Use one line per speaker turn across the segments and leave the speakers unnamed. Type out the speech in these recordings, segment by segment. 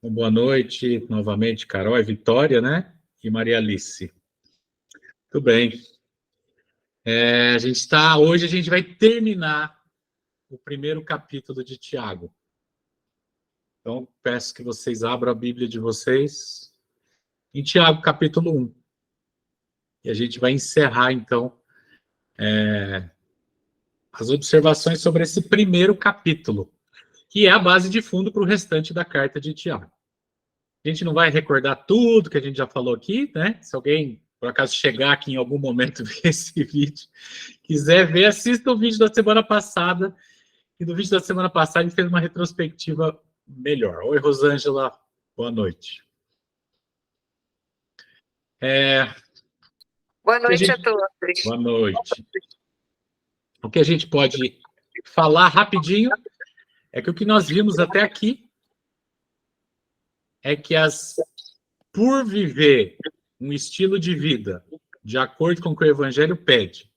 Boa noite, novamente, Carol, é Vitória, né? E Maria Alice. Tudo bem. Hoje a gente vai terminar o primeiro capítulo de Tiago. Então, peço que vocês abram a Bíblia de vocês em Tiago, capítulo 1. E a gente vai encerrar, então, as observações sobre esse primeiro capítulo, que é a base de fundo para o restante da carta de Tiago. A gente não vai recordar tudo que a gente já falou aqui, né? Se alguém, por acaso, chegar aqui em algum momento ver esse vídeo, quiser ver, assista o vídeo da semana passada. E no vídeo da semana passada a gente fez uma retrospectiva melhor. Oi, Rosângela, boa noite.
Boa noite a todos.
Boa noite. O que a gente pode falar rapidinho é que o que nós vimos até aqui é que por viver um estilo de vida de acordo com o que o Evangelho pede,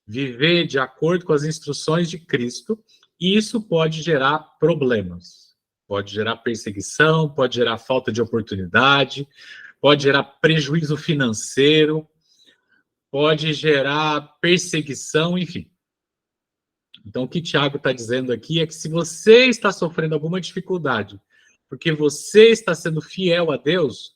viver de acordo com as instruções de Cristo, isso pode gerar problemas. Pode gerar perseguição, pode gerar falta de oportunidade, pode gerar prejuízo financeiro, pode gerar perseguição, enfim. Então, o que Tiago está dizendo aqui é que se você está sofrendo alguma dificuldade, porque você está sendo fiel a Deus,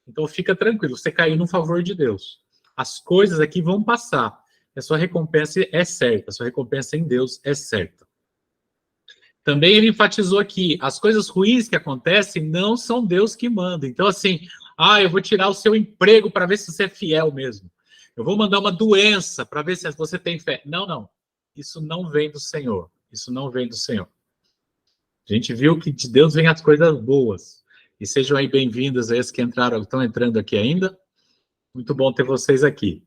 então fica tranquilo, você caiu no favor de Deus. As coisas aqui vão passar. A sua recompensa é certa, a sua recompensa em Deus é certa. Também ele enfatizou aqui, as coisas ruins que acontecem não são Deus que manda. Então, assim, eu vou tirar o seu emprego para ver se você é fiel mesmo. Eu vou mandar uma doença para ver se você tem fé. Não, não. Isso não vem do Senhor. Isso não vem do Senhor. A gente viu que de Deus vem as coisas boas. E sejam aí bem-vindas a esses que estão entrando aqui ainda. Muito bom ter vocês aqui.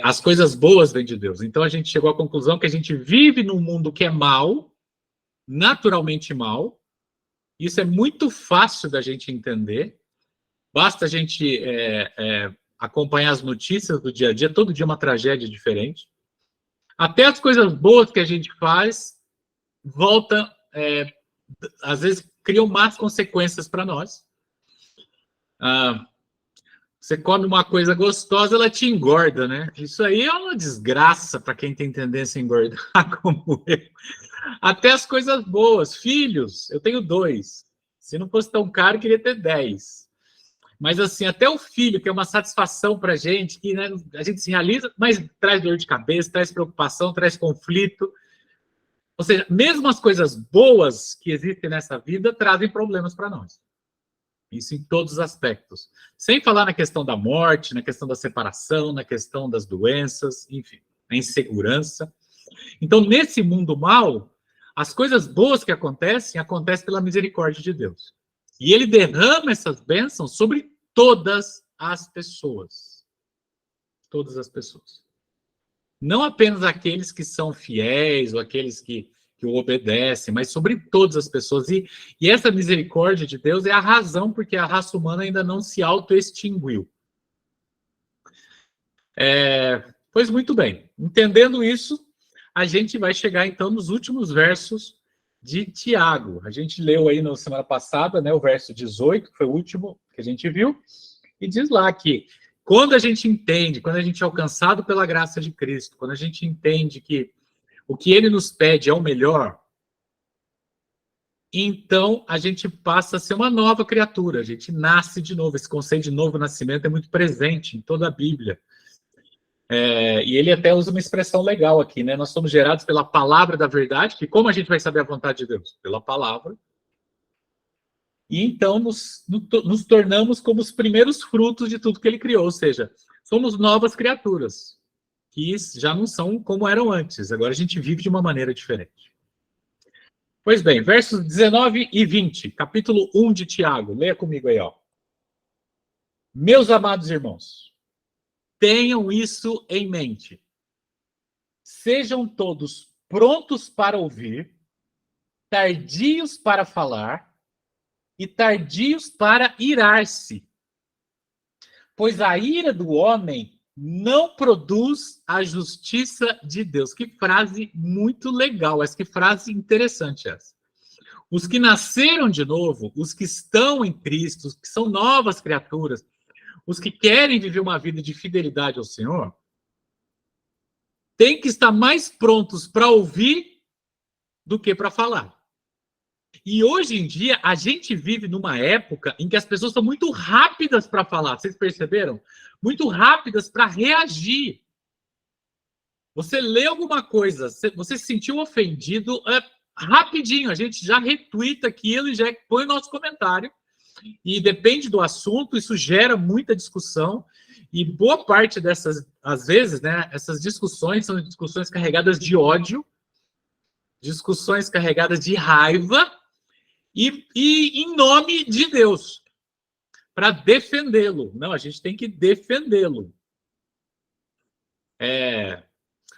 As coisas boas vêm de Deus. Então a gente chegou à conclusão que a gente vive num mundo que é mau, naturalmente mau. Isso é muito fácil da gente entender. Basta a gente acompanhar as notícias do dia a dia, todo dia uma tragédia diferente. Até as coisas boas que a gente faz voltam, às vezes criam más consequências para nós. Você come uma coisa gostosa, ela te engorda, né? Isso aí é uma desgraça para quem tem tendência a engordar, como eu. Até as coisas boas. Filhos, eu tenho 2. Se não fosse tão caro, eu queria ter 10. Mas, assim, até o filho, que é uma satisfação para a gente, que, né, a gente se realiza, mas traz dor de cabeça, traz preocupação, traz conflito. Ou seja, mesmo as coisas boas que existem nessa vida trazem problemas para nós. Isso em todos os aspectos. Sem falar na questão da morte, na questão da separação, na questão das doenças, enfim, a insegurança. Então, nesse mundo mal, as coisas boas que acontecem pela misericórdia de Deus. E ele derrama essas bênçãos sobre todas as pessoas. Todas as pessoas. Não apenas aqueles que são fiéis ou aqueles que o obedecem, mas sobre todas as pessoas. E essa misericórdia de Deus é a razão porque a raça humana ainda não se autoextinguiu. Pois muito bem. Entendendo isso, a gente vai chegar, então, nos últimos versos de Tiago. A gente leu aí na semana passada, né, o verso 18, que foi o último que a gente viu, e diz lá que quando a gente entende, quando a gente é alcançado pela graça de Cristo, quando a gente entende que o que ele nos pede é o melhor, então a gente passa a ser uma nova criatura, a gente nasce de novo. Esse conceito de novo nascimento é muito presente em toda a Bíblia. E ele até usa uma expressão legal aqui, né? Nós somos gerados pela palavra da verdade, que como a gente vai saber a vontade de Deus? Pela palavra. E então nos tornamos como os primeiros frutos de tudo que ele criou, ou seja, somos novas criaturas, que já não são como eram antes. Agora a gente vive de uma maneira diferente. Pois bem, versos 19 e 20, capítulo 1 de Tiago. Leia comigo aí, ó. Meus amados irmãos, tenham isso em mente. Sejam todos prontos para ouvir, tardios para falar e tardios para irar-se. Pois a ira do homem não produz a justiça de Deus. Que frase muito legal, que frase interessante essa. Os que nasceram de novo, os que estão em Cristo, os que são novas criaturas, os que querem viver uma vida de fidelidade ao Senhor, têm que estar mais prontos para ouvir do que para falar. E hoje em dia, a gente vive numa época em que as pessoas são muito rápidas para falar. Vocês perceberam? Muito rápidas para reagir. Você lê alguma coisa, você se sentiu ofendido, rapidinho, a gente já retuita aquilo e já põe o nosso comentário. E depende do assunto, isso gera muita discussão. E boa parte dessas, às vezes, né, essas discussões são discussões carregadas de ódio, discussões carregadas de raiva, e em nome de Deus, para defendê-lo. Não, a gente tem que defendê-lo.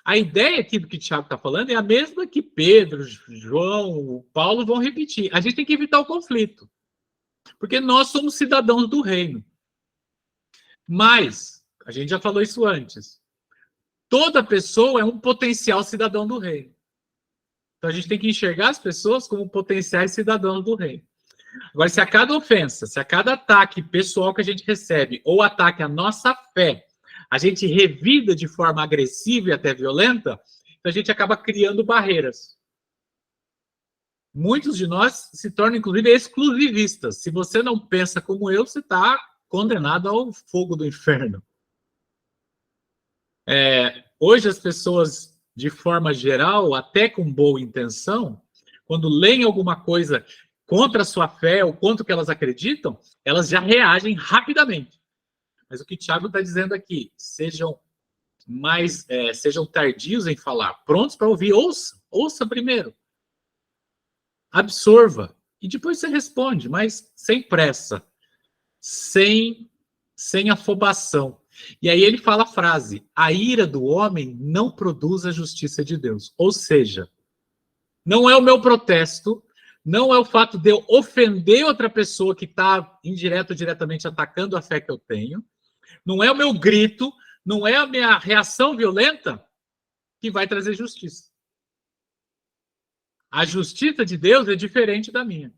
A ideia aqui do que o Tiago está falando é a mesma que Pedro, João, Paulo vão repetir. A gente tem que evitar o conflito, porque nós somos cidadãos do reino. Mas, a gente já falou isso antes, toda pessoa é um potencial cidadão do reino. Então a gente tem que enxergar as pessoas como potenciais cidadãos do reino. Agora, se a cada ofensa, se a cada ataque pessoal que a gente recebe, ou ataque à nossa fé, a gente revida de forma agressiva e até violenta, então a gente acaba criando barreiras. Muitos de nós se tornam, inclusive, exclusivistas. Se você não pensa como eu, você está condenado ao fogo do inferno. Hoje as pessoas, de forma geral, até com boa intenção, quando leem alguma coisa contra a sua fé ou contra o que elas acreditam, elas já reagem rapidamente. Mas o que o Tiago está dizendo aqui, sejam tardios em falar, prontos para ouvir, ouça primeiro, absorva, e depois você responde, mas sem pressa, sem afobação. E aí ele fala a frase, a ira do homem não produz a justiça de Deus. Ou seja, não é o meu protesto, não é o fato de eu ofender outra pessoa que está indireto ou diretamente atacando a fé que eu tenho, não é o meu grito, não é a minha reação violenta que vai trazer justiça. A justiça de Deus é diferente da minha.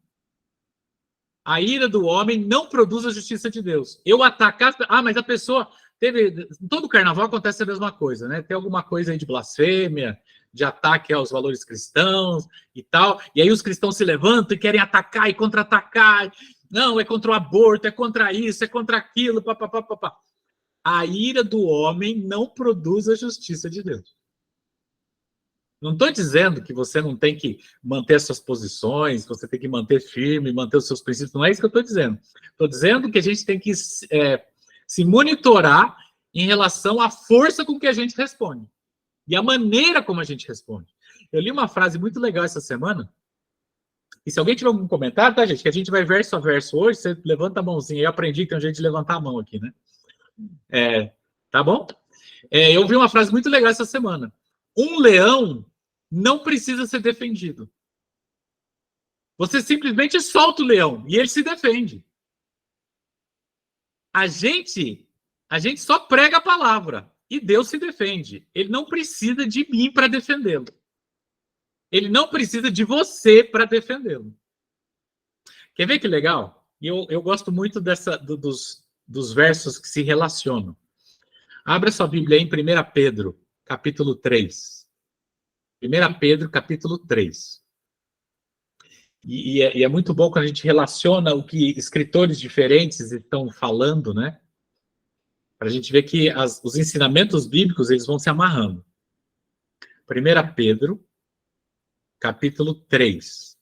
A ira do homem não produz a justiça de Deus. Eu atacar... mas a pessoa... Em todo carnaval acontece a mesma coisa, né? Tem alguma coisa aí de blasfêmia, de ataque aos valores cristãos e tal. E aí os cristãos se levantam e querem atacar e contra-atacar. Não, é contra o aborto, é contra isso, é contra aquilo, papapá. A ira do homem não produz a justiça de Deus. Não estou dizendo que você não tem que manter suas posições, que você tem que manter firme, manter os seus princípios. Não é isso que eu estou dizendo. Estou dizendo que a gente tem que se monitorar em relação à força com que a gente responde e a maneira como a gente responde. Eu li uma frase muito legal essa semana, e se alguém tiver algum comentário, tá, gente, que a gente vai verso a verso hoje, você levanta a mãozinha. Eu aprendi que tem um jeito de levantar a mão aqui, né? Tá bom? Eu vi uma frase muito legal essa semana. Um leão não precisa ser defendido. Você simplesmente solta o leão e ele se defende. A gente só prega a palavra e Deus se defende. Ele não precisa de mim para defendê-lo. Ele não precisa de você para defendê-lo. Quer ver que legal? Eu gosto muito dos versos que se relacionam. Abra sua Bíblia aí em 1 Pedro, capítulo 3. 1 Pedro, capítulo 3. E é muito bom quando a gente relaciona o que escritores diferentes estão falando, né? Para a gente ver que os ensinamentos bíblicos eles vão se amarrando. 1 Pedro, capítulo 3.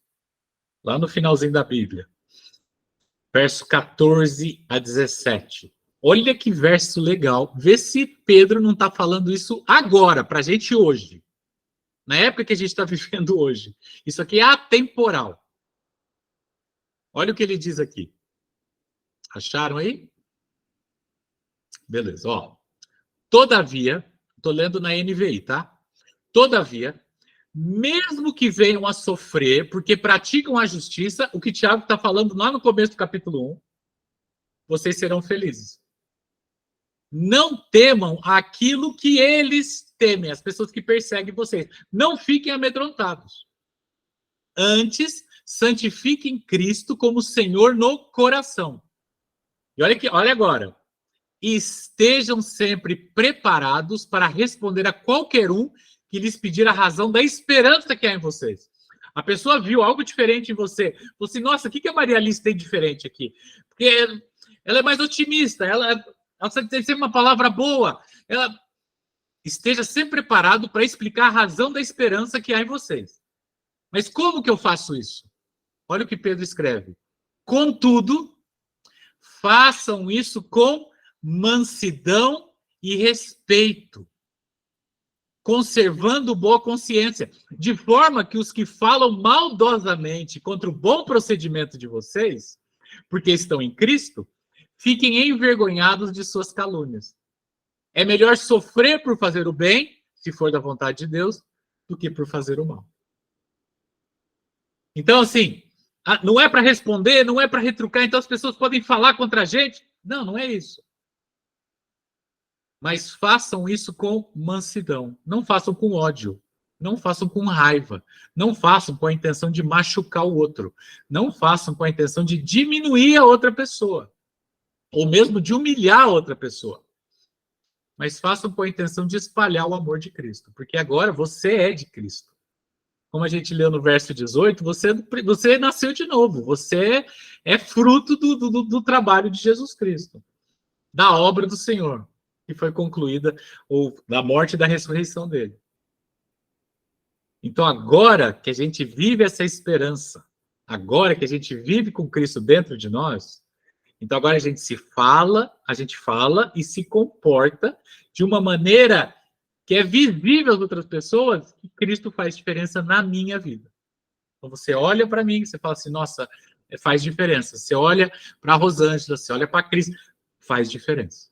Lá no finalzinho da Bíblia. Verso 14 a 17. Olha que verso legal. Vê se Pedro não está falando isso agora, para a gente hoje. Na época que a gente está vivendo hoje. Isso aqui é atemporal. Olha o que ele diz aqui. Acharam aí? Beleza, ó. Todavia, estou lendo na NVI, tá? Todavia, mesmo que venham a sofrer, porque praticam a justiça, o que Tiago está falando lá no começo do capítulo 1, vocês serão felizes. Não temam aquilo que eles temem, as pessoas que perseguem vocês. Não fiquem amedrontados. Antes, santifiquem Cristo como Senhor no coração. E olha agora. Estejam sempre preparados para responder a qualquer um que lhes pedir a razão da esperança que há em vocês. A pessoa viu algo diferente em você. Falou assim, nossa, o que a Maria Alice tem diferente aqui? Porque ela é mais otimista, ela tem sempre uma palavra boa. Esteja sempre preparado para explicar a razão da esperança que há em vocês. Mas como que eu faço isso? Olha o que Pedro escreve. Contudo, façam isso com mansidão e respeito, conservando boa consciência, de forma que os que falam maldosamente contra o bom procedimento de vocês, porque estão em Cristo, fiquem envergonhados de suas calúnias. É melhor sofrer por fazer o bem, se for da vontade de Deus, do que por fazer o mal. Então, assim, não é para responder, não é para retrucar, então as pessoas podem falar contra a gente. Não, não é isso. Mas façam isso com mansidão. Não façam com ódio. Não façam com raiva. Não façam com a intenção de machucar o outro. Não façam com a intenção de diminuir a outra pessoa. Ou mesmo de humilhar a outra pessoa. Mas façam com a intenção de espalhar o amor de Cristo. Porque agora você é de Cristo. Como a gente leu no verso 18, você nasceu de novo. Você é fruto do trabalho de Jesus Cristo. Da obra do Senhor. Que foi concluída, ou da morte e da ressurreição dele. Então, agora que a gente vive essa esperança, agora que a gente vive com Cristo dentro de nós, então agora a gente fala e se comporta de uma maneira que é visível às outras pessoas que Cristo faz diferença na minha vida. Então, você olha para mim e você fala assim, nossa, faz diferença. Você olha para a Rosângela, você olha para a Cris, faz diferença.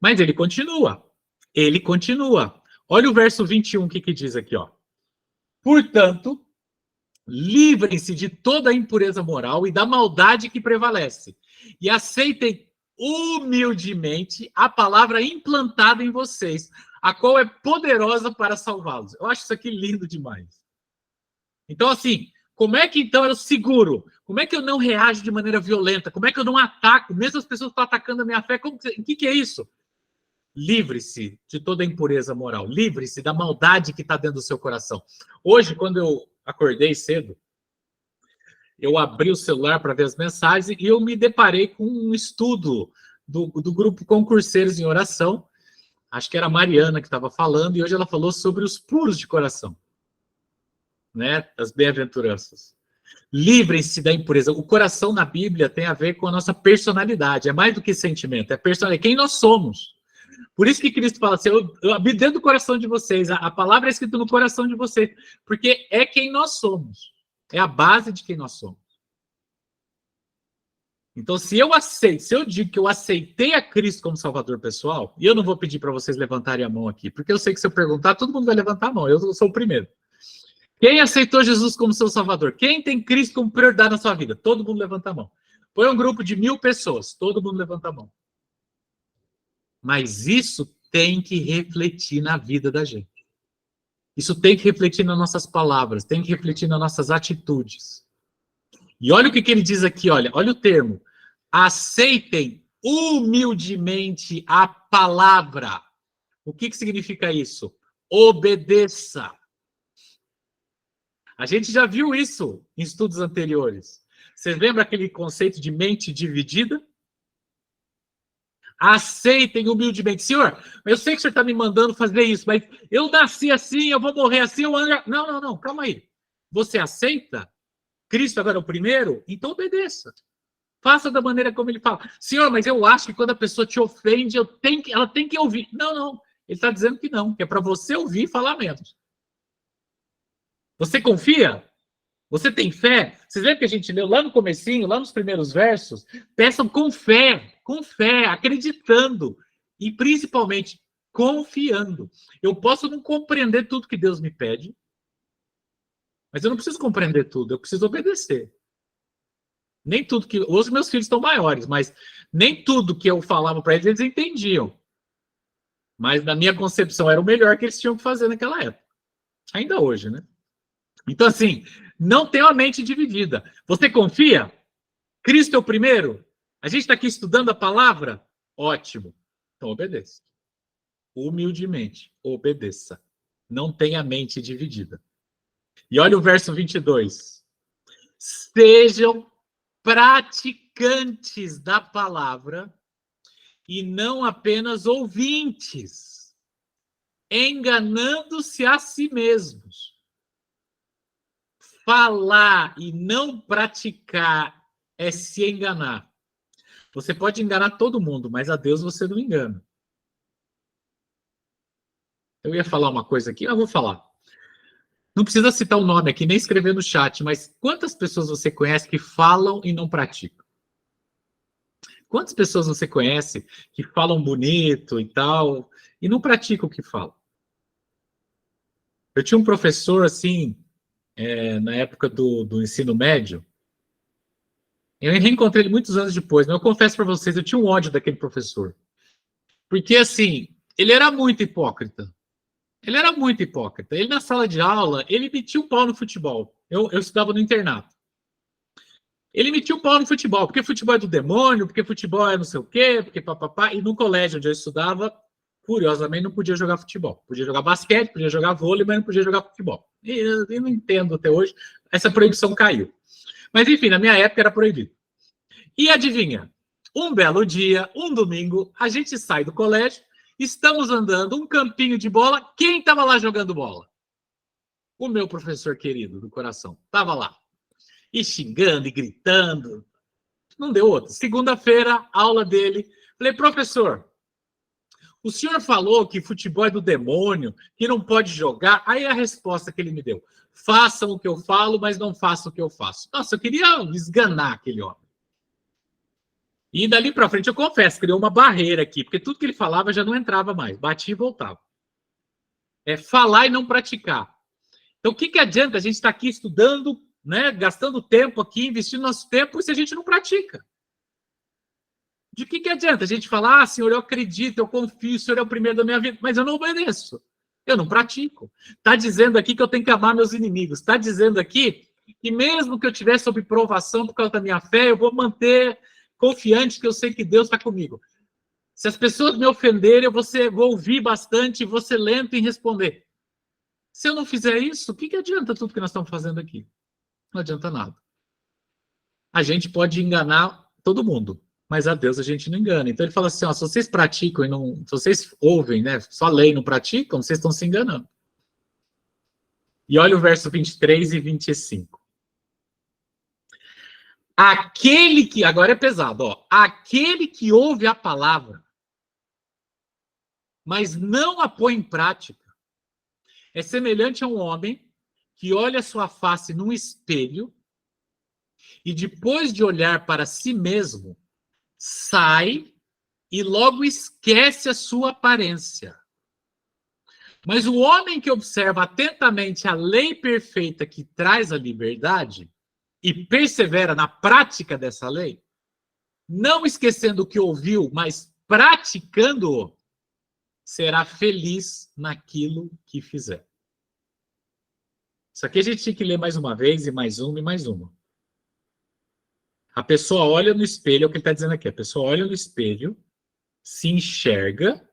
Mas ele continua. Olha o verso 21, o que diz aqui, ó. Portanto, livrem-se de toda a impureza moral e da maldade que prevalece, e aceitem humildemente a palavra implantada em vocês, a qual é poderosa para salvá-los. Eu acho isso aqui lindo demais. Então, assim, como é que então eu seguro? Como é que eu não reajo de maneira violenta? Como é que eu não ataco? Mesmo as pessoas estão atacando a minha fé, o que é isso? Livre-se de toda a impureza moral. Livre-se da maldade que está dentro do seu coração. Hoje, quando eu acordei cedo, eu abri o celular para ver as mensagens e eu me deparei com um estudo do grupo Concurseiros em Oração. Acho que era a Mariana que estava falando, e hoje ela falou sobre os puros de coração, né? As bem-aventuranças. Livrem-se da impureza. O coração na Bíblia tem a ver com a nossa personalidade. É mais do que sentimento, é personalidade. Quem nós somos. Por isso que Cristo fala assim, eu abri dentro do coração de vocês, a palavra é escrita no coração de vocês, porque é quem nós somos, é a base de quem nós somos. Então, se eu digo que eu aceitei a Cristo como Salvador pessoal, e eu não vou pedir para vocês levantarem a mão aqui, porque eu sei que se eu perguntar, todo mundo vai levantar a mão, eu sou o primeiro. Quem aceitou Jesus como seu Salvador? Quem tem Cristo como prioridade na sua vida? Todo mundo levanta a mão. Põe um grupo de 1000 pessoas, todo mundo levanta a mão. Mas isso tem que refletir na vida da gente. Isso tem que refletir nas nossas palavras, tem que refletir nas nossas atitudes. E olha o que ele diz aqui, olha o termo. Aceitem humildemente a palavra. O que significa isso? Obedeça. A gente já viu isso em estudos anteriores. Vocês lembram aquele conceito de mente dividida? Aceitem humildemente. Senhor, eu sei que o senhor está me mandando fazer isso, mas eu nasci assim, eu vou morrer assim, eu ando... Não, calma aí. Você aceita? Cristo agora é o primeiro? Então obedeça. Faça da maneira como ele fala. Senhor, mas eu acho que quando a pessoa te ofende, ela tem que ouvir. Não. Ele está dizendo que não, que é para você ouvir e falar menos. Você confia? Você tem fé? Vocês lembram que a gente leu lá no comecinho, lá nos primeiros versos? Peçam com fé, acreditando e principalmente confiando. Eu posso não compreender tudo que Deus me pede, mas eu não preciso compreender tudo, eu preciso obedecer. Nem tudo que... Os meus filhos estão maiores, mas nem tudo que eu falava para eles entendiam. Mas na minha concepção era o melhor que eles tinham que fazer naquela época. Ainda hoje, né? Então, assim, Não tenha a mente dividida. Você confia? Cristo é o primeiro? A gente está aqui estudando a palavra? Ótimo. Então obedeça. Humildemente, obedeça. Não tenha a mente dividida. E olha o verso 22. Sejam praticantes da palavra e não apenas ouvintes, enganando-se a si mesmos. Falar e não praticar é se enganar. Você pode enganar todo mundo, mas a Deus você não engana. Eu ia falar uma coisa aqui, eu vou falar. Não precisa citar o nome aqui, nem escrever no chat, mas quantas pessoas você conhece que falam e não praticam? Quantas pessoas você conhece que falam bonito e tal, e não praticam o que falam? Eu tinha um professor, assim, na época do ensino médio, eu reencontrei ele muitos anos depois, mas eu confesso para vocês, eu tinha um ódio daquele professor. Porque, assim, ele era muito hipócrita. Ele era muito hipócrita. Ele, na sala de aula, ele metia o pau no futebol. Eu estudava no internato. Ele metia o pau no futebol, porque futebol é do demônio, porque futebol é não sei o quê, porque papapá. E no colégio onde eu estudava, curiosamente, não podia jogar futebol. Podia jogar basquete, podia jogar vôlei, mas não podia jogar futebol. E eu não entendo até hoje. Essa proibição caiu. Mas, enfim, na minha época era proibido. E adivinha? Um belo dia, um domingo, a gente sai do colégio, estamos andando, um campinho de bola. Quem estava lá jogando bola? O meu professor querido do coração. Estava lá. E xingando e gritando. Não deu outra. Segunda-feira, aula dele. Falei, professor, o senhor falou que futebol é do demônio, que não pode jogar. Aí a resposta que ele me deu: façam o que eu falo, mas não façam o que eu faço. Nossa, eu queria esganar aquele homem. E dali para frente, eu confesso, criou uma barreira aqui, porque tudo que ele falava já não entrava mais, batia e voltava. É falar e não praticar. Então, o que adianta a gente estar aqui estudando, né, gastando tempo aqui, investindo nosso tempo, se a gente não pratica? De que adianta a gente falar, ah, Senhor, eu acredito, eu confio, o Senhor é o primeiro da minha vida, mas eu não obedeço, eu não pratico. Está dizendo aqui que eu tenho que amar meus inimigos, está dizendo aqui que mesmo que eu estiver sob provação por causa da minha fé, eu vou manter confiante que eu sei que Deus está comigo. Se as pessoas me ofenderem, eu vou ouvir bastante e vou ser lento em responder. Se eu não fizer isso, o que adianta tudo que nós estamos fazendo aqui? Não adianta nada. A gente pode enganar todo mundo, mas a Deus a gente não engana. Então ele fala assim, ó, se vocês praticam e não... Se vocês ouvem, né, só leem e não praticam, vocês estão se enganando. E olha o verso 23 e 25. Aquele que... Agora é pesado, ó. Aquele que ouve a palavra, mas não a põe em prática, é semelhante a um homem que olha sua face num espelho e depois de olhar para si mesmo, sai e logo esquece a sua aparência. Mas o homem que observa atentamente a lei perfeita que traz a liberdade e persevera na prática dessa lei, não esquecendo o que ouviu, mas praticando-o, será feliz naquilo que fizer. Isso aqui a gente tinha que ler mais uma vez, e mais uma, e mais uma. A pessoa olha no espelho, é o que ele está dizendo aqui. A pessoa olha no espelho, se enxerga,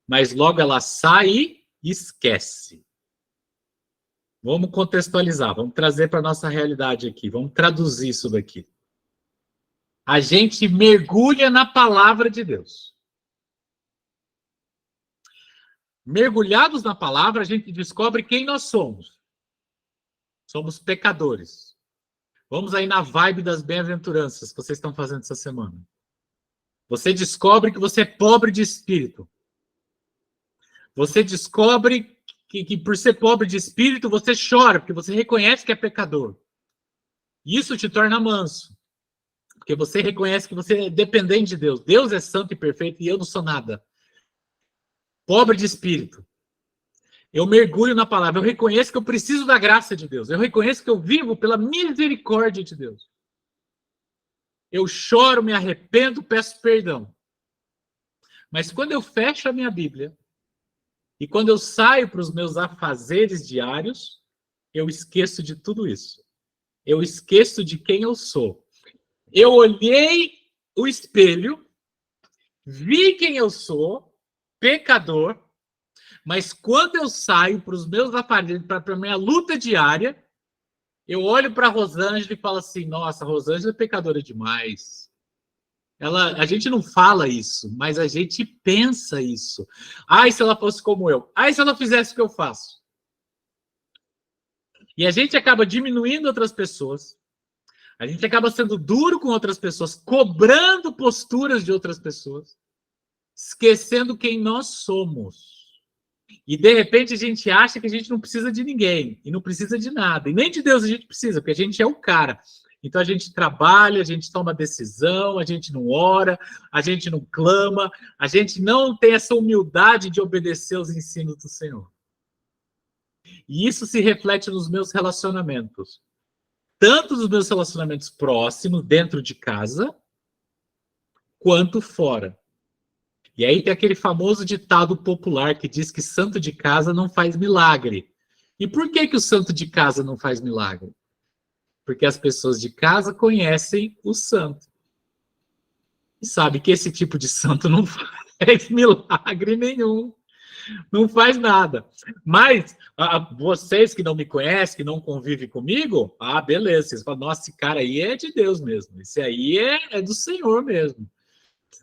mas logo ela sai e esquece. Vamos contextualizar, vamos trazer para a nossa realidade aqui, vamos traduzir isso daqui. A gente mergulha na palavra de Deus. Mergulhados na palavra, a gente descobre quem nós somos. Somos pecadores. Vamos aí na vibe das bem-aventuranças que vocês estão fazendo essa semana. Você descobre que você é pobre de espírito. Você descobre que por ser pobre de espírito, você chora, porque você reconhece que é pecador. Isso te torna manso. Porque você reconhece que você é dependente de Deus. Deus é santo e perfeito e eu não sou nada. Pobre de espírito. Eu mergulho na palavra. Eu reconheço que eu preciso da graça de Deus. Eu reconheço que eu vivo pela misericórdia de Deus. Eu choro, me arrependo, peço perdão. Mas quando eu fecho a minha Bíblia e quando eu saio para os meus afazeres diários, eu esqueço de tudo isso. Eu esqueço de quem eu sou. Eu olhei o espelho, vi quem eu sou, pecador, mas quando eu saio para os meus aparelhos, para a minha luta diária, eu olho para a Rosângela e falo assim, nossa, a Rosângela é pecadora demais. A gente não fala isso, mas a gente pensa isso. Ai, se ela fosse como eu. Ai, se ela fizesse o que eu faço. E a gente acaba diminuindo outras pessoas. A gente acaba sendo duro com outras pessoas, cobrando posturas de outras pessoas, esquecendo quem nós somos. E, de repente, a gente acha que a gente não precisa de ninguém, e não precisa de nada. E nem de Deus a gente precisa, porque a gente é o cara. Então, a gente trabalha, a gente toma decisão, a gente não ora, a gente não clama, a gente não tem essa humildade de obedecer aos ensinos do Senhor. E isso se reflete nos meus relacionamentos. Tanto nos meus relacionamentos próximos, dentro de casa, quanto fora. E aí tem aquele famoso ditado popular que diz que santo de casa não faz milagre. E por que o santo de casa não faz milagre? Porque as pessoas de casa conhecem o santo. E sabe que esse tipo de santo não faz milagre nenhum. Não faz nada. Mas vocês que não me conhecem, que não convivem comigo, beleza. Vocês falam, nossa, esse cara aí é de Deus mesmo. Esse aí é do Senhor mesmo.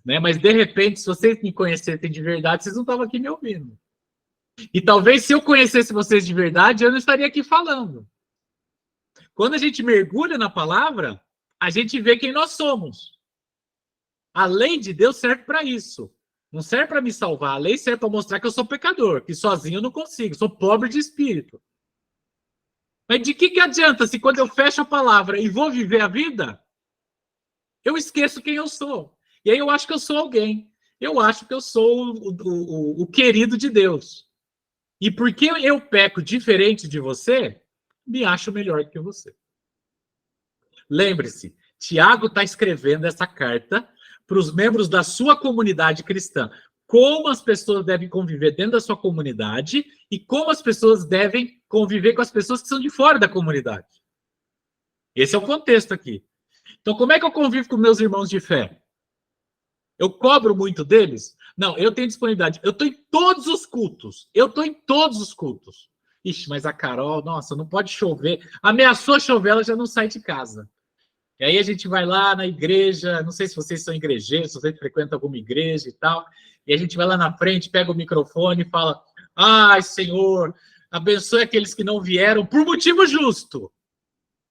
Né? Mas, de repente, se vocês me conhecessem de verdade, vocês não estavam aqui me ouvindo. E talvez, se eu conhecesse vocês de verdade, eu não estaria aqui falando. Quando a gente mergulha na palavra, a gente vê quem nós somos. A lei de Deus serve para isso. Não serve para me salvar. A lei serve para mostrar que eu sou pecador, que sozinho eu não consigo, sou pobre de espírito. Mas de que adianta se quando eu fecho a palavra e vou viver a vida, eu esqueço quem eu sou. E aí eu acho que eu sou alguém. Eu acho que eu sou o querido de Deus. E porque eu peco diferente de você, me acho melhor que você. Lembre-se, Tiago está escrevendo essa carta para os membros da sua comunidade cristã. Como as pessoas devem conviver dentro da sua comunidade e como as pessoas devem conviver com as pessoas que são de fora da comunidade. Esse é o contexto aqui. Então, como é que eu convivo com meus irmãos de fé? Eu cobro muito deles? Não, eu tenho disponibilidade. Eu estou em todos os cultos. Ixi, mas a Carol, nossa, não pode chover. Ameaçou chover, ela já não sai de casa. E aí a gente vai lá na igreja, não sei se vocês são igrejeiros, se vocês frequentam alguma igreja e tal, e a gente vai lá na frente, pega o microfone e fala, ai, Senhor, abençoe aqueles que não vieram por motivo justo.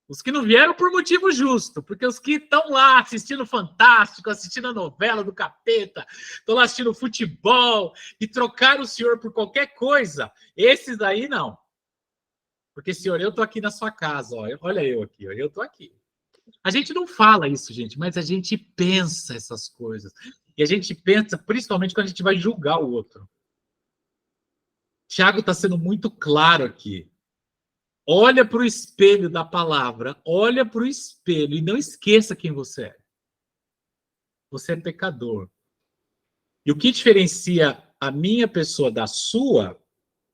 Os que não vieram por motivo justo, porque os que estão lá assistindo Fantástico, assistindo a novela do Capeta, estão lá assistindo futebol e trocaram o Senhor por qualquer coisa, esses aí não. Porque, Senhor, eu estou aqui na sua casa, ó, olha eu aqui, ó, eu estou aqui. A gente não fala isso, gente, mas a gente pensa essas coisas. E a gente pensa, principalmente quando a gente vai julgar o outro. Tiago está sendo muito claro aqui. Olha para o espelho da palavra, olha para o espelho e não esqueça quem você é. Você é pecador. E o que diferencia a minha pessoa da sua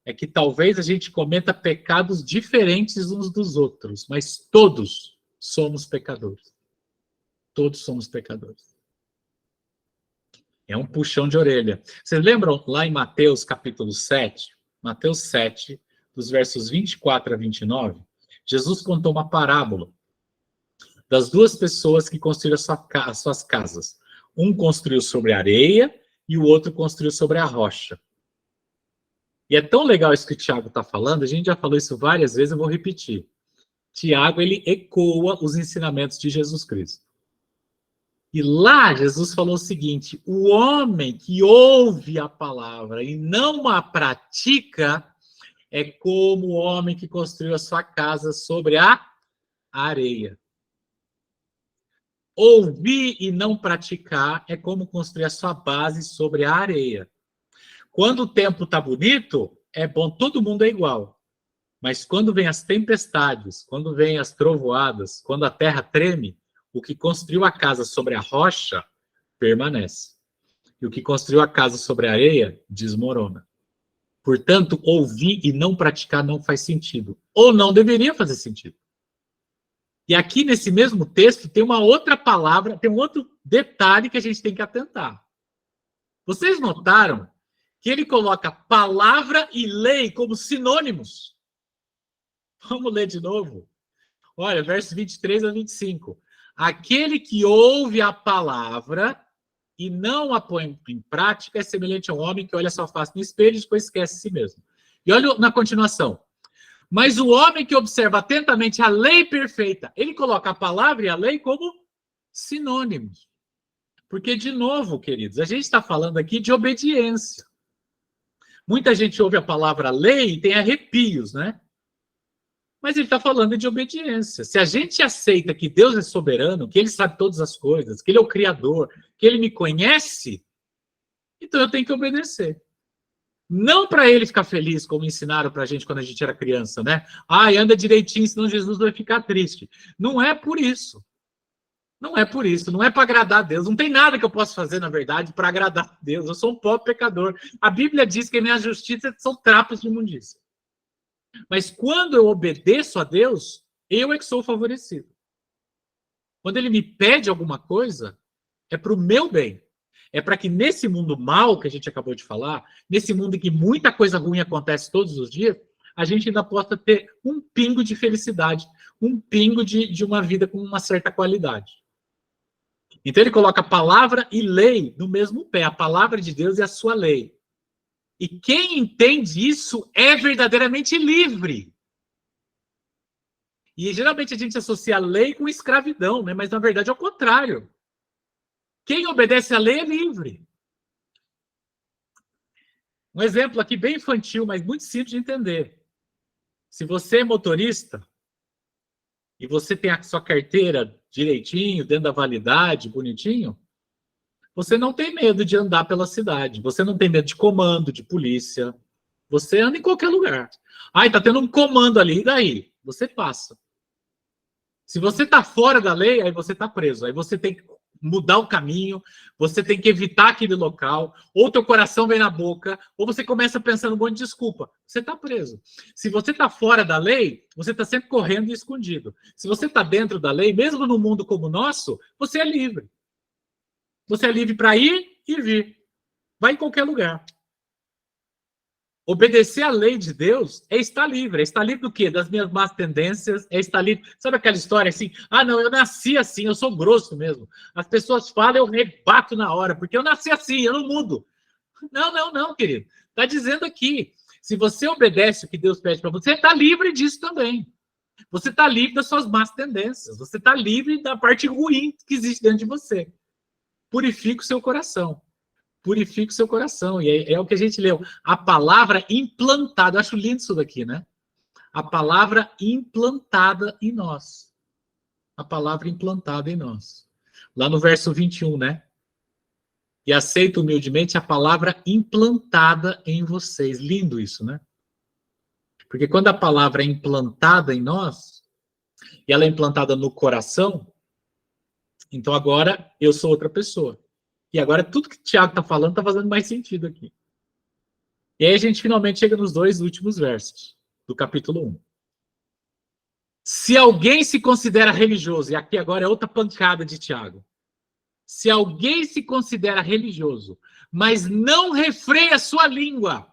é que talvez a gente cometa pecados diferentes uns dos outros, mas todos somos pecadores. Todos somos pecadores. É um puxão de orelha. Vocês lembram lá em Mateus capítulo 7? Mateus 7, dos versos 24 a 29, Jesus contou uma parábola das duas pessoas que construíram as suas casas. Um construiu sobre a areia e o outro construiu sobre a rocha. E é tão legal isso que o Tiago está falando, a gente já falou isso várias vezes, eu vou repetir. Tiago, ele ecoa os ensinamentos de Jesus Cristo. E lá Jesus falou o seguinte, o homem que ouve a palavra e não a pratica é como o homem que construiu a sua casa sobre a areia. Ouvir e não praticar é como construir a sua base sobre a areia. Quando o tempo está bonito, é bom, todo mundo é igual. Mas quando vem as tempestades, quando vem as trovoadas, quando a terra treme, o que construiu a casa sobre a rocha permanece. E o que construiu a casa sobre a areia desmorona. Portanto, ouvir e não praticar não faz sentido. Ou não deveria fazer sentido. E aqui nesse mesmo texto tem uma outra palavra, tem um outro detalhe que a gente tem que atentar. Vocês notaram que ele coloca palavra e lei como sinônimos? Vamos ler de novo. Olha, versos 23 a 25. Aquele que ouve a palavra e não a põe em prática é semelhante a um homem que olha sua face no espelho e depois esquece de si mesmo. E olha na continuação. Mas o homem que observa atentamente a lei perfeita, ele coloca a palavra e a lei como sinônimos. Porque, de novo, queridos, a gente está falando aqui de obediência. Muita gente ouve a palavra lei e tem arrepios, né? Mas ele está falando de obediência. Se a gente aceita que Deus é soberano, que ele sabe todas as coisas, que ele é o Criador, que ele me conhece, então eu tenho que obedecer. Não para ele ficar feliz, como ensinaram para a gente quando a gente era criança, né? Anda direitinho, senão Jesus vai ficar triste. Não é por isso. Não é por isso. Não é para agradar a Deus. Não tem nada que eu possa fazer, na verdade, para agradar a Deus. Eu sou um pobre pecador. A Bíblia diz que a minha justiça são trapos de imundícia. Mas quando eu obedeço a Deus, eu é que sou favorecido. Quando ele me pede alguma coisa, é para o meu bem. É para que nesse mundo mal que a gente acabou de falar, nesse mundo em que muita coisa ruim acontece todos os dias, a gente ainda possa ter um pingo de felicidade, um pingo de uma vida com uma certa qualidade. Então ele coloca palavra e lei no mesmo pé, a palavra de Deus e a sua lei. E quem entende isso é verdadeiramente livre. E geralmente a gente associa a lei com escravidão, né? Mas na verdade é o contrário. Quem obedece à lei é livre. Um exemplo aqui bem infantil, mas muito simples de entender. Se você é motorista e você tem a sua carteira direitinho, dentro da validade, bonitinho, você não tem medo de andar pela cidade. Você não tem medo de comando, de polícia. Você anda em qualquer lugar. Tá tendo um comando ali, e daí? Você passa. Se você tá fora da lei, aí você tá preso. Aí você tem que mudar o caminho, você tem que evitar aquele local, ou teu coração vem na boca, ou você começa pensando um monte de desculpa. Você tá preso. Se você tá fora da lei, você tá sempre correndo e escondido. Se você tá dentro da lei, mesmo num mundo como o nosso, você é livre. Você é livre para ir e vir. Vai em qualquer lugar. Obedecer à lei de Deus é estar livre. É estar livre do quê? Das minhas más tendências. É estar livre. Sabe aquela história assim? Não, eu nasci assim, eu sou grosso mesmo. As pessoas falam, eu rebato na hora, porque eu nasci assim, eu não mudo. Não, querido. Está dizendo aqui. Se você obedece o que Deus pede para você, está livre disso também. Você está livre das suas más tendências. Você está livre da parte ruim que existe dentro de você. Purifica o seu coração. Purifica o seu coração. E é o que a gente leu. A palavra implantada. Eu acho lindo isso daqui, né? A palavra implantada em nós. A palavra implantada em nós. Lá no verso 21, né? E aceita humildemente a palavra implantada em vocês. Lindo isso, né? Porque quando a palavra é implantada em nós, e ela é implantada no coração, então agora eu sou outra pessoa. E agora tudo que o Tiago está falando está fazendo mais sentido aqui. E aí a gente finalmente chega nos 2 últimos versos do capítulo 1. Se alguém se considera religioso, e aqui agora é outra pancada de Tiago. Se alguém se considera religioso, mas não refreia sua língua.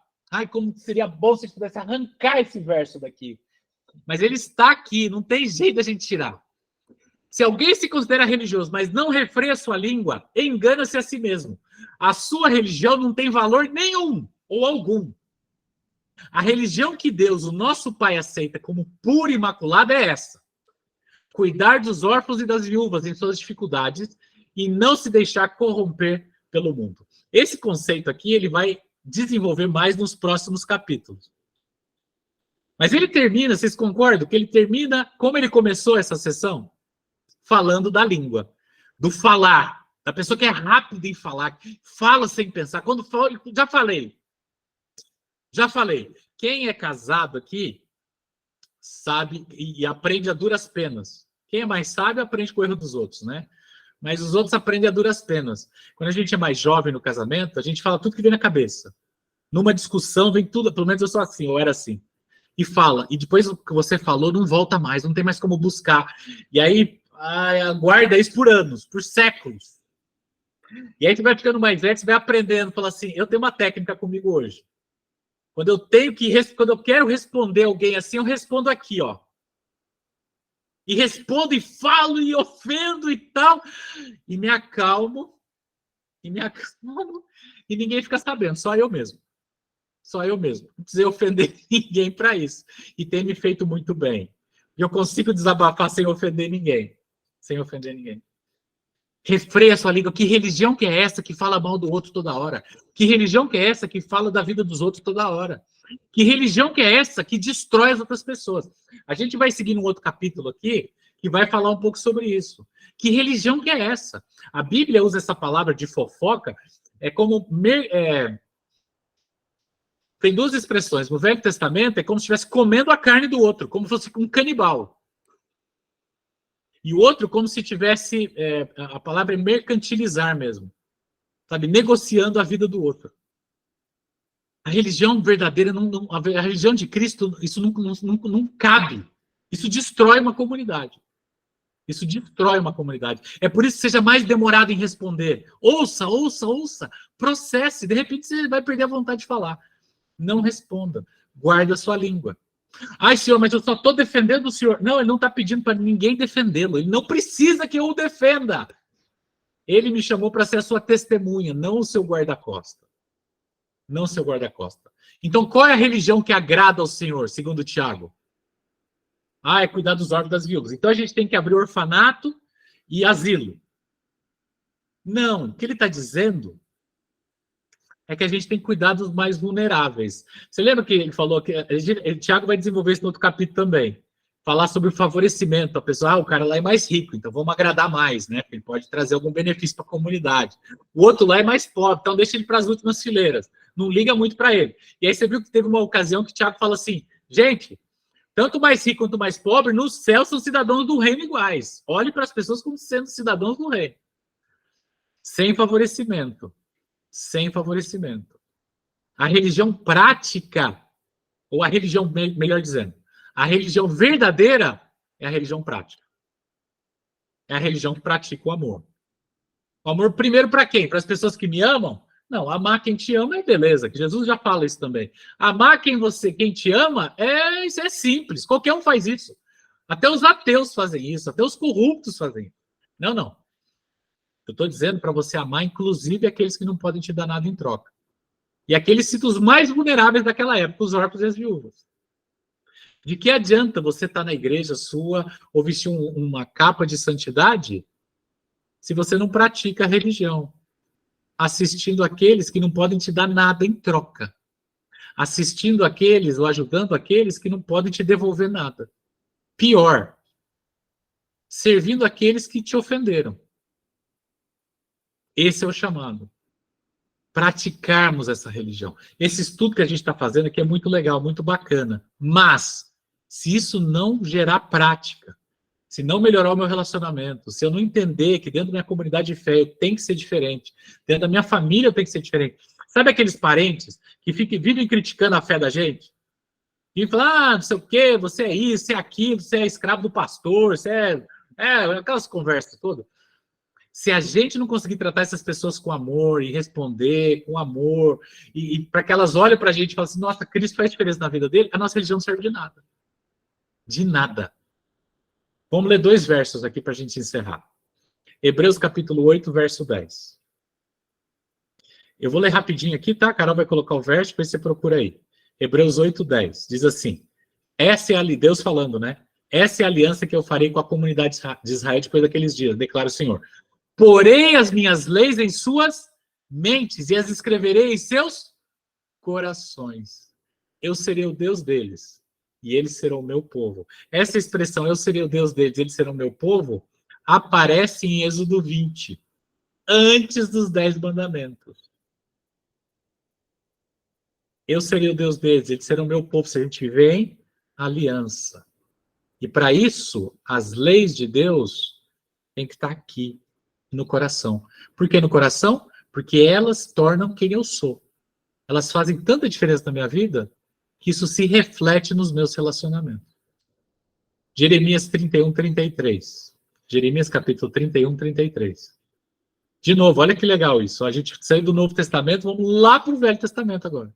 Como seria bom se a gente pudesse arrancar esse verso daqui. Mas ele está aqui, não tem jeito da gente tirar. Se alguém se considera religioso, mas não refreia sua língua, engana-se a si mesmo. A sua religião não tem valor nenhum ou algum. A religião que Deus, o nosso Pai, aceita como pura e imaculada é essa. Cuidar dos órfãos e das viúvas em suas dificuldades e não se deixar corromper pelo mundo. Esse conceito aqui, ele vai desenvolver mais nos próximos capítulos. Mas ele termina, vocês concordam? Que ele termina como ele começou essa sessão? Falando da língua, do falar, da pessoa que é rápida em falar, fala sem pensar. Quando fala, já falei. Quem é casado aqui sabe e aprende a duras penas. Quem é mais sábio aprende com o erro dos outros, né? Mas os outros aprendem a duras penas. Quando a gente é mais jovem no casamento, a gente fala tudo que vem na cabeça. Numa discussão, vem tudo, pelo menos eu sou assim, eu era assim. E fala, e depois o que você falou não volta mais, não tem mais como buscar. E aí, guarda isso por anos, por séculos. E aí você vai ficando mais velho, você vai aprendendo, fala assim, eu tenho uma técnica comigo hoje. Quando eu quero responder alguém assim, eu respondo aqui, ó. E respondo e falo e ofendo e tal, e me acalmo, e ninguém fica sabendo, só eu mesmo. Só eu mesmo. Não precisei ofender ninguém para isso. E tem me feito muito bem. E eu consigo desabafar sem ofender ninguém. Sem ofender ninguém. Refreia a sua língua. Que religião que é essa que fala mal do outro toda hora? Que religião que é essa que fala da vida dos outros toda hora? Que religião que é essa que destrói as outras pessoas? A gente vai seguir num outro capítulo aqui que vai falar um pouco sobre isso. Que religião que é essa? A Bíblia usa essa palavra de fofoca como tem duas expressões. No Velho Testamento é como se estivesse comendo a carne do outro, como se fosse um canibal. E o outro como se tivesse, a palavra é mercantilizar mesmo, sabe? Negociando a vida do outro. A religião verdadeira, a religião de Cristo, isso não cabe. Isso destrói uma comunidade. Isso destrói uma comunidade. É por isso que seja mais demorado em responder. Ouça, processe. De repente você vai perder a vontade de falar. Não responda. Guarde a sua língua. Ai, senhor, mas eu só estou defendendo o senhor. Não, ele não está pedindo para ninguém defendê-lo. Ele não precisa que eu o defenda. Ele me chamou para ser a sua testemunha, não o seu guarda-costa. Não o seu guarda-costa. Então, qual é a religião que agrada ao Senhor, segundo Tiago? É cuidar dos órfãos das viúvas. Então, a gente tem que abrir orfanato e asilo. Não, o que ele está dizendo é que a gente tem que cuidar dos mais vulneráveis. Você lembra que ele falou que Tiago vai desenvolver isso no outro capítulo também. Falar sobre o favorecimento. A pessoa, o cara lá é mais rico, então vamos agradar mais, né? Ele pode trazer algum benefício para a comunidade. O outro lá é mais pobre, então deixa ele para as últimas fileiras. Não liga muito para ele. E aí você viu que teve uma ocasião que o Tiago fala assim, gente, tanto mais rico quanto mais pobre, no céu são cidadãos do reino iguais. Olhe para as pessoas como sendo cidadãos do reino. Sem favorecimento. Sem favorecimento. A religião prática, ou a religião, melhor dizendo, a religião verdadeira é a religião prática. É a religião que pratica o amor. O amor primeiro para quem? Para as pessoas que me amam? Não, amar quem te ama é beleza, que Jesus já fala isso também. Amar quem te ama isso é simples, qualquer um faz isso. Até os ateus fazem isso, até os corruptos fazem isso. Não. Eu estou dizendo para você amar, inclusive, aqueles que não podem te dar nada em troca. E aqueles cita os mais vulneráveis daquela época, os órfãos e as viúvas. De que adianta você estar na igreja sua ou vestir uma capa de santidade se você não pratica a religião? Assistindo aqueles que não podem te dar nada em troca. Assistindo aqueles ou ajudando aqueles que não podem te devolver nada. Pior, servindo aqueles que te ofenderam. Esse é o chamado. Praticarmos essa religião. Esse estudo que a gente está fazendo aqui é muito legal, muito bacana. Mas, se isso não gerar prática, se não melhorar o meu relacionamento, se eu não entender que dentro da minha comunidade de fé eu tenho que ser diferente, dentro da minha família eu tenho que ser diferente. Sabe aqueles parentes que vivem criticando a fé da gente? E falam, não sei o quê, você é isso, você é aquilo, você é escravo do pastor, você aquelas conversas todas. Se a gente não conseguir tratar essas pessoas com amor e responder com amor, e para que elas olhem para a gente e falem assim, nossa, Cristo faz diferença na vida dele, a nossa religião não serve de nada. De nada. Vamos ler 2 versos aqui para a gente encerrar. Hebreus capítulo 8, verso 10. Eu vou ler rapidinho aqui, tá? A Carol vai colocar o verso, depois você procura aí. Hebreus 8, 10. Diz assim, essa é a Deus falando, né? Essa é a aliança que eu farei com a comunidade de Israel depois daqueles dias, declara o Senhor. Porei as minhas leis em suas mentes e as escreverei em seus corações. Eu serei o Deus deles e eles serão o meu povo. Essa expressão, eu serei o Deus deles e eles serão o meu povo, aparece em Êxodo 20, antes dos 10 mandamentos. Eu serei o Deus deles, eles serão o meu povo, se a gente viver em aliança. E para isso, as leis de Deus têm que estar aqui, no coração. Por que no coração? Porque elas tornam quem eu sou. elas fazem tanta diferença na minha vida que isso se reflete nos meus relacionamentos. Jeremias 31, 33. Jeremias capítulo 31, 33. De novo, olha que legal isso. A gente saiu do Novo Testamento, vamos lá para o Velho Testamento agora.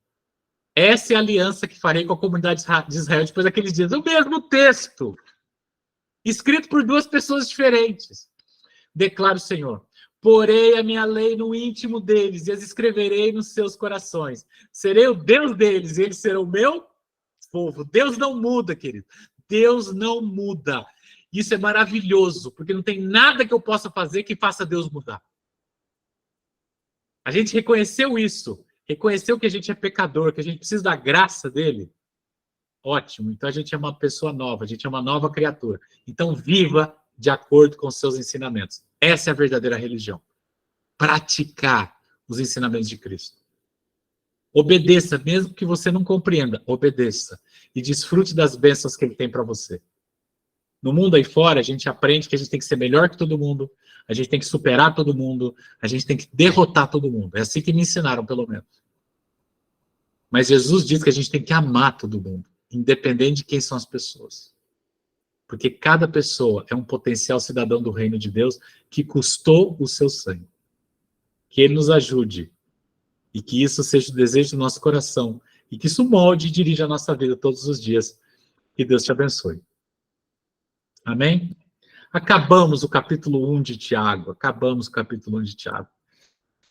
Essa é a aliança que farei com a comunidade de Israel depois daqueles dias. O mesmo texto, escrito por duas pessoas diferentes. Declara o Senhor: porei a minha lei no íntimo deles e as escreverei nos seus corações. Serei o Deus deles e eles serão o meu povo. Deus não muda, querido. Deus não muda. Isso é maravilhoso, porque não tem nada que eu possa fazer que faça Deus mudar. A gente reconheceu isso. Reconheceu que a gente é pecador, que a gente precisa da graça dele. Ótimo. Então a gente é uma pessoa nova, a gente é uma nova criatura. Então viva de acordo com os seus ensinamentos. Essa é a verdadeira religião. Praticar os ensinamentos de Cristo. Obedeça, mesmo que você não compreenda. Obedeça. E desfrute das bênçãos que ele tem para você. No mundo aí fora, a gente aprende que a gente tem que ser melhor que todo mundo, a gente tem que superar todo mundo, a gente tem que derrotar todo mundo. É assim que me ensinaram, pelo menos. Mas Jesus diz que a gente tem que amar todo mundo, independente de quem são as pessoas. Porque cada pessoa é um potencial cidadão do reino de Deus que custou o seu sangue. Que ele nos ajude e que isso seja o desejo do nosso coração e que isso molde e dirija a nossa vida todos os dias. Que Deus te abençoe. Amém? Acabamos o capítulo 1 de Tiago. Acabamos o capítulo 1 de Tiago.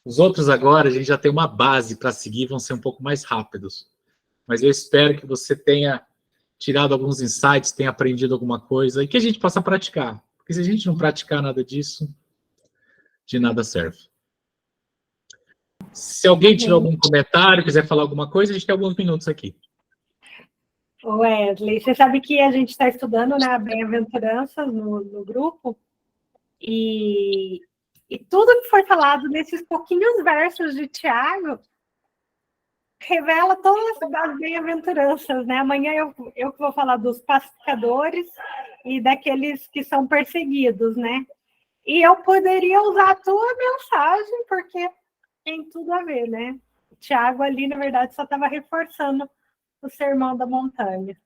Os outros agora, a gente já tem uma base para seguir, vão ser um pouco mais rápidos. Mas eu espero que você tenha tirado alguns insights, tenha aprendido alguma coisa e que a gente possa praticar. Porque se a gente não praticar nada disso, de nada serve. Se alguém tiver algum comentário, quiser falar alguma coisa, a gente tem alguns minutos aqui.
Wesley, você sabe que a gente está estudando, né, Bem-aventuranças no grupo, e tudo que foi falado nesses pouquinhos versos de Tiago revela todas as bem-aventuranças, né? Amanhã eu vou falar dos pacificadores e daqueles que são perseguidos, né? E eu poderia usar a tua mensagem, porque tem tudo a ver, né? O Tiago ali, na verdade, só estava reforçando o Sermão da Montanha.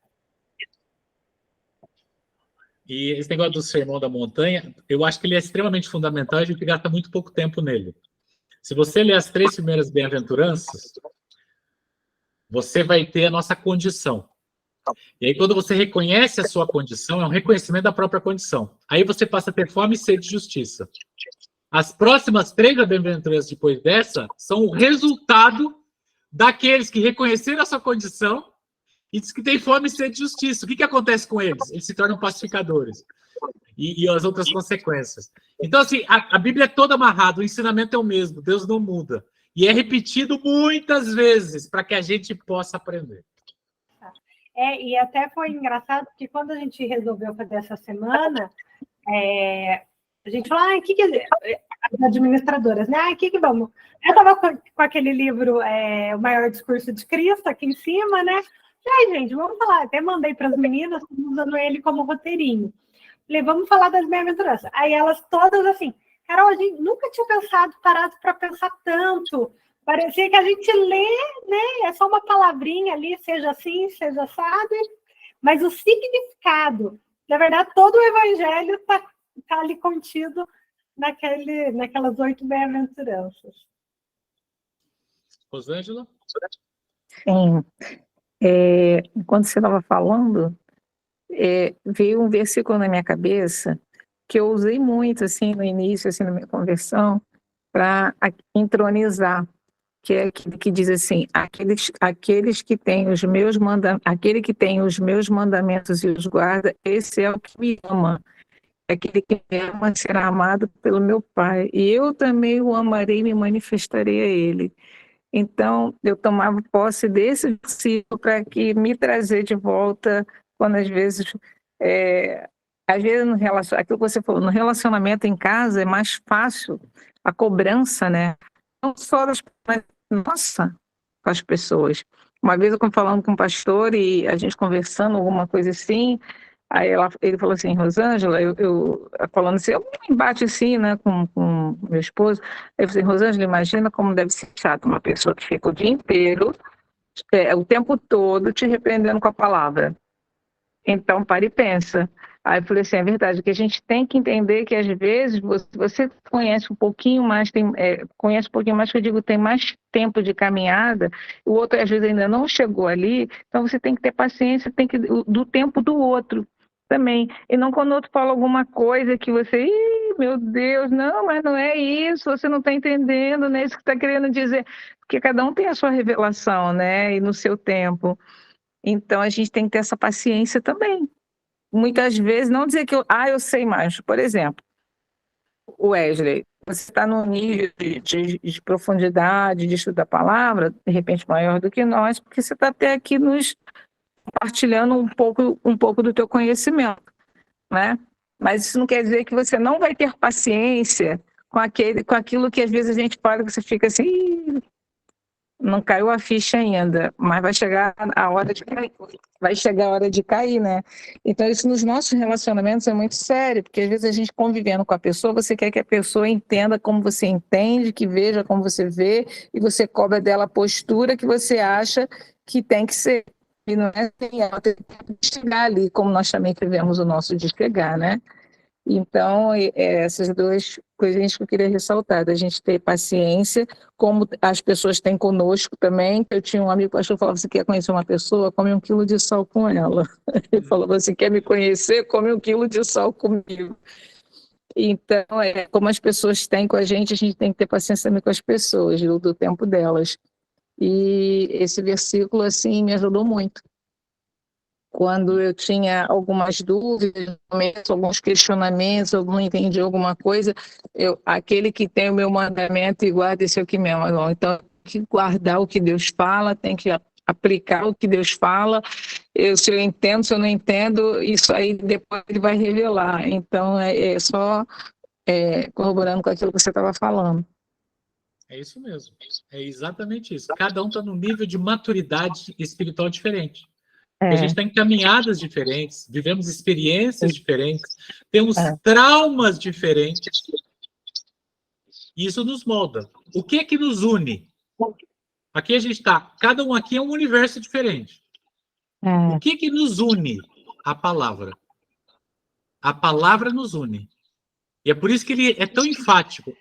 E esse negócio do Sermão da Montanha, eu acho que ele é extremamente fundamental e a gente gasta muito pouco tempo nele. Se você ler as 3 primeiras bem-aventuranças, você vai ter a nossa condição. E aí, quando você reconhece a sua condição, é um reconhecimento da própria condição. Aí você passa a ter fome e sede de justiça. As próximas 3 bem-aventuranças depois dessa são o resultado daqueles que reconheceram a sua condição e diz que tem fome e sede de justiça. O que acontece com eles? Eles se tornam pacificadores. E as outras consequências. Então, assim, a Bíblia é toda amarrada, o ensinamento é o mesmo, Deus não muda. E é repetido muitas vezes para que a gente possa aprender.
E até foi engraçado, porque quando a gente resolveu fazer essa semana, a gente falou, as administradoras, né? Que vamos? Eu estava com aquele livro, O Maior Discurso de Cristo, aqui em cima, né? Gente, vamos falar. Até mandei para as meninas, usando ele como roteirinho. Falei, vamos falar das bem-aventuranças. Aí elas todas assim, Carol, a gente nunca tinha parado para pensar tanto. Parecia que a gente lê, né? É só uma palavrinha ali, seja assim, seja assado, mas o significado, na verdade, todo o evangelho está ali contido naquelas 8 bem-aventuranças.
Rosângela?
Sim. Quando você estava falando, veio um versículo na minha cabeça que eu usei muito assim no início, assim, na minha conversão, para entronizar, que é aquele que diz assim: aqueles que têm os meus aquele que tem os meus mandamentos e os guarda, esse é o que me ama. Aquele que me ama será amado pelo meu Pai, e eu também o amarei e me manifestarei a ele. Então, eu tomava posse desse versículo para que me trazer de volta, quando às vezes aquilo que você falou, no relacionamento em casa é mais fácil a cobrança, né? Não só mas nossa, com as pessoas. Uma vez eu falando com um pastor e a gente conversando alguma coisa assim, Aí ele falou assim, Rosângela, falando assim, eu me embate assim, né, com meu esposo. Aí eu falei, Rosângela, imagina como deve ser chato uma pessoa que fica o dia inteiro, o tempo todo, te repreendendo com a palavra. Então, para e pensa. Aí eu falei assim, é verdade, que a gente tem que entender que, às vezes, você conhece um pouquinho mais, conhece um pouquinho mais, que eu digo, tem mais tempo de caminhada, o outro, às vezes, ainda não chegou ali, então você tem que ter paciência, do tempo do outro também. E não quando o outro fala alguma coisa que você, ih, meu Deus, não, mas não é isso, você não está entendendo, não é isso que está querendo dizer. Porque cada um tem a sua revelação, né, e no seu tempo. Então, a gente tem que ter essa paciência também. Muitas vezes, não dizer que eu sei mais. Por exemplo, o Wesley, você está num nível de profundidade, de estudo da palavra, de repente maior do que nós, porque você está até aqui nos compartilhando um pouco do teu conhecimento, né? Mas isso não quer dizer que você não vai ter paciência com aquilo que às vezes a gente fala, que você fica assim, "Ih, não caiu a ficha ainda, mas vai chegar a hora de cair. Vai chegar a hora de cair, né? Então, isso nos nossos relacionamentos é muito sério, porque às vezes a gente convivendo com a pessoa, você quer que a pessoa entenda como você entende, que veja como você vê, e você cobra dela a postura que você acha que tem que ser. E não é assim, ela tem que chegar ali, como nós também tivemos o nosso de chegar, né? Então, essas duas coisinhas que eu queria ressaltar, da gente ter paciência, como as pessoas têm conosco também. Eu tinha um amigo pastor que falava, você quer conhecer uma pessoa, come 1 quilo de sal com ela. Ele falou, você quer me conhecer, come 1 quilo de sal comigo. Então, como as pessoas têm com a gente tem que ter paciência também com as pessoas, do tempo delas. E esse versículo, assim, me ajudou muito. Quando eu tinha algumas dúvidas, alguns questionamentos, eu não entendi alguma coisa, aquele que tem o meu mandamento e guarda esse é o que me ama. Então, tem que guardar o que Deus fala, tem que aplicar o que Deus fala. Se eu entendo, se eu não entendo, isso aí depois ele vai revelar. Então, só corroborando com aquilo que você estava falando.
É isso mesmo. É exatamente isso. Cada um está num nível de maturidade espiritual diferente. A gente está em caminhadas diferentes, vivemos experiências diferentes, temos traumas diferentes. E isso nos molda. O que é que nos une? Aqui a gente está, cada um aqui é um universo diferente. O que é que nos une? A palavra. A palavra nos une. E é por isso que ele é tão enfático.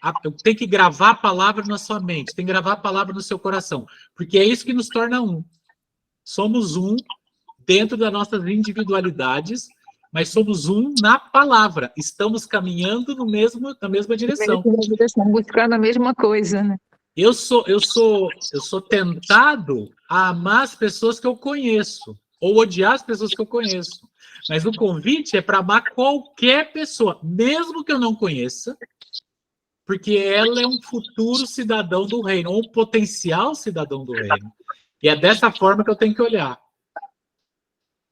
Tem que gravar a palavra na sua mente, tem que gravar a palavra no seu coração, porque é isso que nos torna um. Somos um dentro das nossas individualidades, mas somos um na palavra. Estamos caminhando na mesma direção.
Buscando a mesma coisa, né?
Eu sou tentado a amar as pessoas que eu conheço, ou odiar as pessoas que eu conheço. Mas o convite é para amar qualquer pessoa, mesmo que eu não conheça, porque ela é um futuro cidadão do reino, ou um potencial cidadão do reino. E é dessa forma que eu tenho que olhar.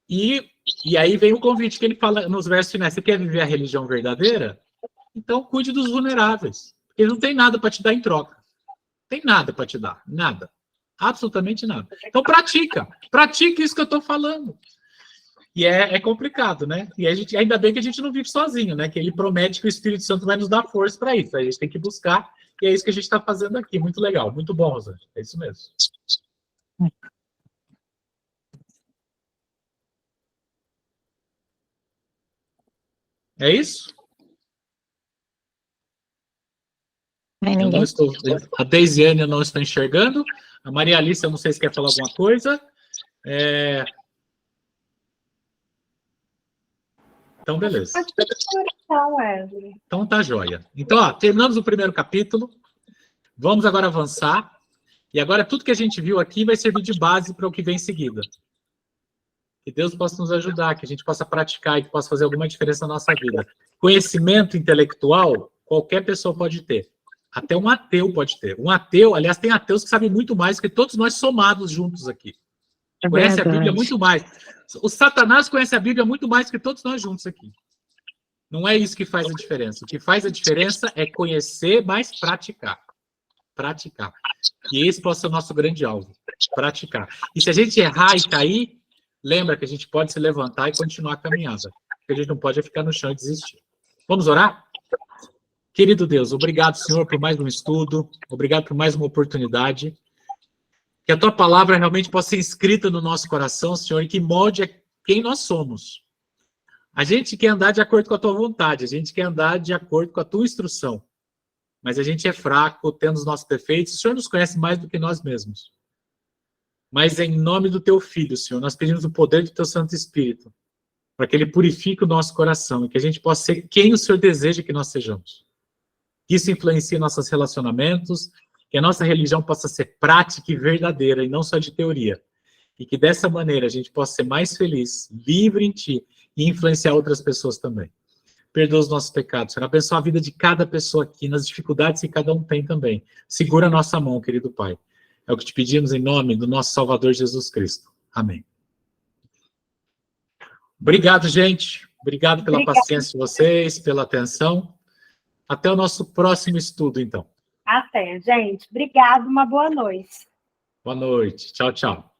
E aí vem o convite que ele fala nos versos finais. Você quer viver a religião verdadeira? Então cuide dos vulneráveis. Ele não tem nada para te dar em troca. Tem nada para te dar. Nada. Absolutamente nada. Então pratica. Pratica isso que eu estou falando. E é complicado, né? E ainda bem que a gente não vive sozinho, né? Que ele promete que o Espírito Santo vai nos dar força para isso. A gente tem que buscar. E é isso que a gente está fazendo aqui. Muito legal. Muito bom, Rosângela. É isso mesmo. É isso? Eu não estou, a Deisiane eu não estou enxergando. A Maria Alice, eu não sei se quer falar alguma coisa. Então, beleza. Então, tá joia. Então, terminamos o primeiro capítulo. Vamos agora avançar. E agora, tudo que a gente viu aqui vai servir de base para o que vem em seguida. Que Deus possa nos ajudar, que a gente possa praticar e que possa fazer alguma diferença na nossa vida. Conhecimento intelectual, qualquer pessoa pode ter. Até um ateu pode ter. Um ateu, aliás, tem ateus que sabem muito mais que todos nós somados juntos aqui. Conhece a Bíblia muito mais. O Satanás conhece a Bíblia muito mais que todos nós juntos aqui. Não é isso que faz a diferença. O que faz a diferença é conhecer, mas praticar. Praticar. E esse pode ser o nosso grande alvo. Praticar. E se a gente errar e cair, lembra que a gente pode se levantar e continuar a caminhada. O que a gente não pode é ficar no chão e desistir. Vamos orar? Querido Deus, obrigado, Senhor, por mais um estudo, obrigado por mais uma oportunidade. Que a tua palavra realmente possa ser escrita no nosso coração, Senhor, e que molde quem nós somos. A gente quer andar de acordo com a tua vontade, a gente quer andar de acordo com a tua instrução. Mas a gente é fraco, temos os nossos defeitos, o Senhor nos conhece mais do que nós mesmos. Mas em nome do teu Filho, Senhor, nós pedimos o poder do teu Santo Espírito, para que ele purifique o nosso coração e que a gente possa ser quem o Senhor deseja que nós sejamos. Que isso influencie nossos relacionamentos, que a nossa religião possa ser prática e verdadeira, e não só de teoria. E que dessa maneira a gente possa ser mais feliz, livre em ti, e influenciar outras pessoas também. Perdoa os nossos pecados, Senhor. Abençoa a vida de cada pessoa aqui, nas dificuldades que cada um tem também. Segura a nossa mão, querido Pai. É o que te pedimos em nome do nosso Salvador Jesus Cristo. Amém. Obrigado, gente. Obrigado pela paciência de vocês, pela atenção. Até o nosso próximo estudo, então.
Até, gente. Obrigado, uma boa noite.
Boa noite. Tchau, tchau.